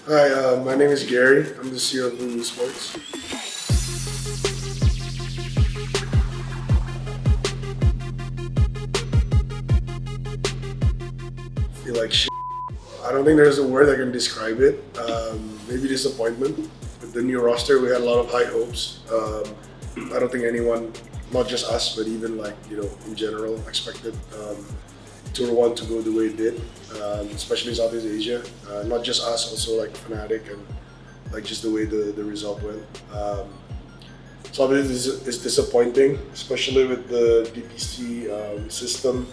Hi, my name is Gary. I'm the CEO of BOOM Esports. I feel like shit. I don't think there's a word that can describe it. Maybe disappointment. With the new roster, we had a lot of high hopes. I don't think anyone, not just us, but even in general, expected Tour One to go the way it did, especially Southeast Asia. Not just us, also like Fnatic and like just the way the result went. So obviously it's disappointing, especially with the DPC system.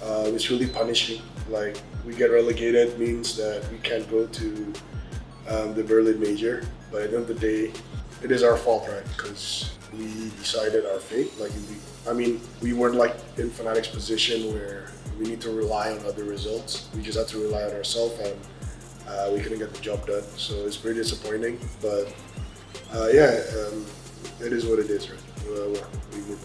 It's really punishing. Like we get relegated means that we can't go to the Berlin Major. But at the end of the day, it is our fault, right? Because we decided our fate. We weren't like in Fnatic's position where we need to rely on other results. We just had to rely on ourselves, and we couldn't get the job done. So it's pretty disappointing. But it is what it is, right? We move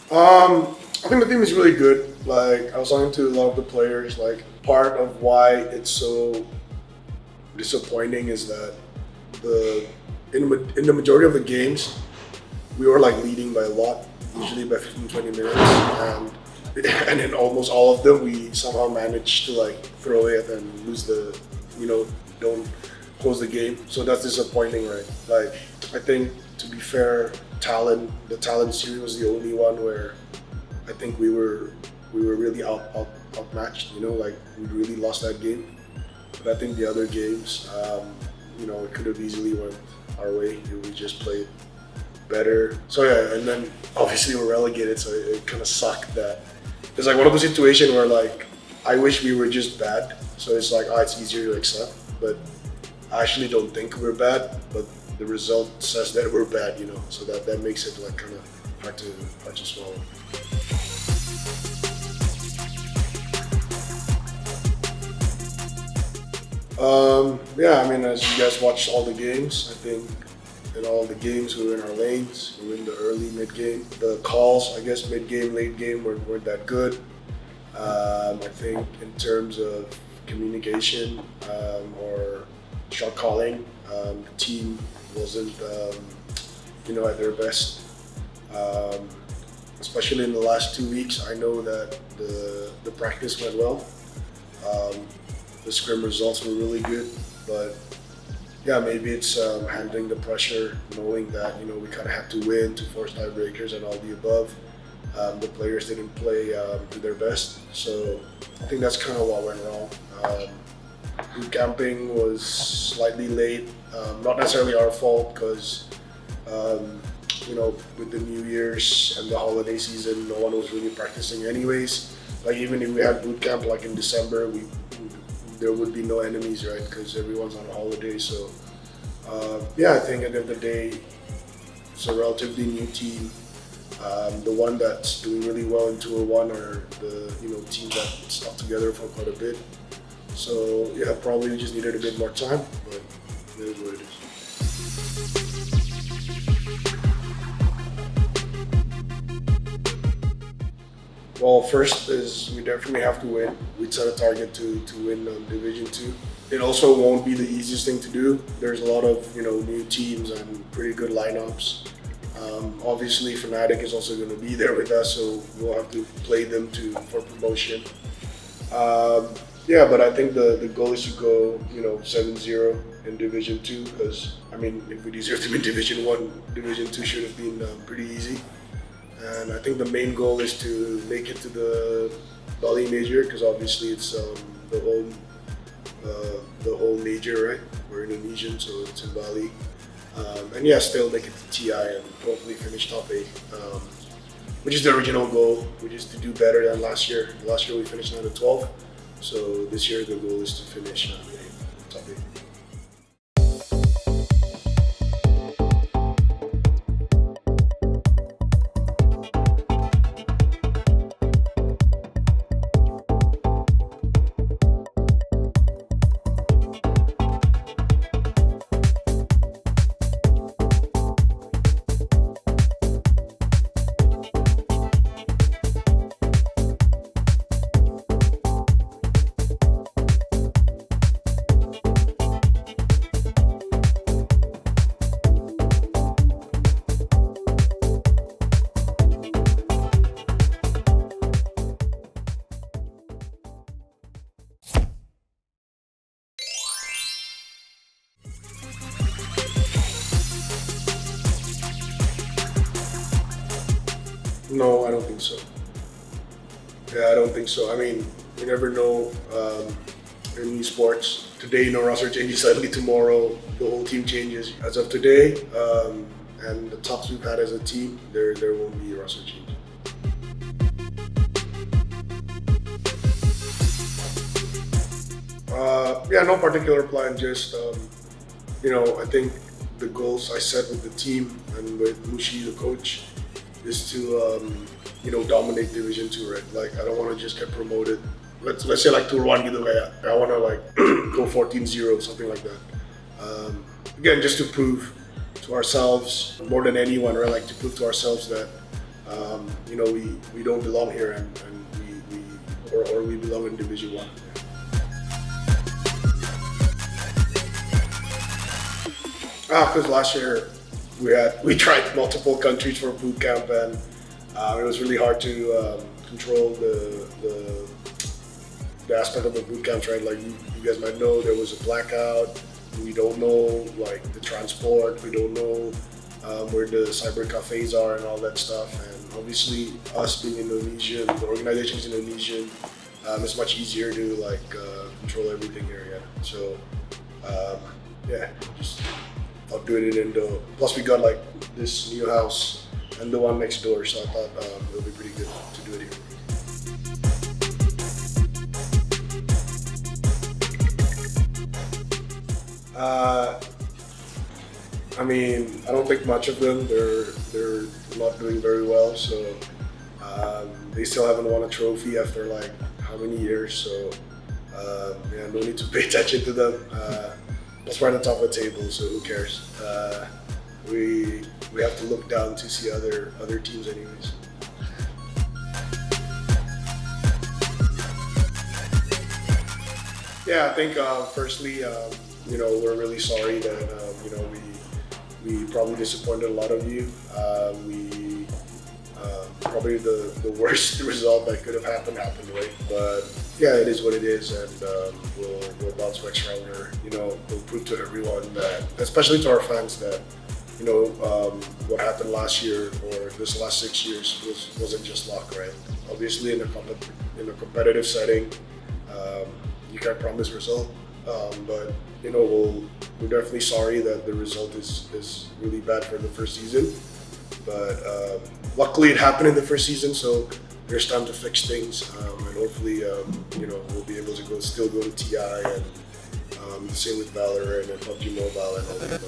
on. I think the team is really good. Like I was talking to a lot of the players. Like part of why it's so disappointing is that in the majority of the games we were like leading by a lot, usually by 15-20 minutes, and in almost all of them we somehow managed to like throw it and lose don't close the game. So that's disappointing, right? Like I think to be fair, the talent series was the only one where I think we were really outmatched. Like we really lost that game. But I think the other games, it could have easily went our way if we just played better. So yeah, and then obviously we're relegated, so it kind of sucked that it's like one of those situations where like I wish we were just bad. So it's like it's easier to accept, but I actually don't think we're bad, but the result says that we're bad, So that makes it like kind of hard to swallow. As you guys watched all the games, I think in all the games we were in our lanes. We were in the early, mid game. The calls, I guess, mid game, late game weren't that good. I think in terms of communication or shot calling, the team wasn't at their best. Especially in the last 2 weeks, I know that the practice went well. The scrim results were really good, but yeah, maybe it's handling the pressure, knowing that we kind of have to win to force tiebreakers and all the above. The players didn't play to their best, so I think that's kind of what went wrong. Boot camping was slightly late, not necessarily our fault because with the New Year's and the holiday season, no one was really practicing anyways. Like even if we had boot camp like in December, there would be no enemies, right? Because everyone's on holiday. So I think at the end of the day, it's a relatively new team. The one that's doing really well in Tour One are the teams that stuck together for quite a bit. So yeah, probably just needed a bit more time, but it is what it is. Well, first is we definitely have to win. We'd set a target to win Division 2. It also won't be the easiest thing to do. There's a lot of new teams and pretty good lineups. Obviously, Fnatic is also going to be there with us, so we'll have to play them for promotion. But I think the goal is to go 7-0 in Division 2 because if we deserve to win Division 1, Division 2 should have been pretty easy. And I think the main goal is to make it to the Bali Major because obviously it's the whole major, right? We're Indonesian, so it's in Bali. Still make it to TI and hopefully finish top 8, which is the original goal, which is to do better than last year. Last year we finished 9 to 12, so this year the goal is to finish top 8. No, I don't think so. Yeah, I don't think so. I mean, you never know in esports. Today, no roster changes. Suddenly tomorrow, the whole team changes. As of today, and the talks we've had as a team, there won't be a roster change. Yeah, no particular plan. Just I think the goals I set with the team and with Mushi, the coach, is to dominate Division 2, right? Like I don't want to just get promoted. Let's say like Tour 1 gitu kayak. I want to like go 14-0, something like that. Again, just to prove to ourselves more than anyone, right? Like to prove to ourselves that we don't belong here and we belong in Division 1. Because last year we tried multiple countries for boot camp and it was really hard to control the aspect of the boot camps, right? Like you guys might know, there was a blackout. We don't know like the transport. We don't know where the cyber cafes are and all that stuff. And obviously, us being Indonesian, the organization is Indonesian. It's much easier to like control everything here. Yeah. So just I'll do it in Indo. Plus, we got like this new house and the one next door, so I thought it'll be pretty good to do it here. I mean, I don't think much of them. They're not doing very well, so they still haven't won a trophy after like how many years. So no need to pay attention to them. That's right at the top of the table, so who cares? We have to look down to see other teams, anyways. Yeah, I think firstly, we're really sorry that we probably disappointed a lot of you. We probably the worst result that could have happened, right? But yeah, it is what it is, and we'll bounce back stronger. We'll prove to everyone that, especially to our fans, that what happened last year or this last 6 years wasn't just luck, right? Obviously, in a competitive setting, you can't promise result, but we're definitely sorry that the result is really bad for the first season. But luckily, it happened in the first season, so there's time to fix things, and hopefully, we'll be able to still go to TI, and the same with Valorant and PUBG Mobile and all that.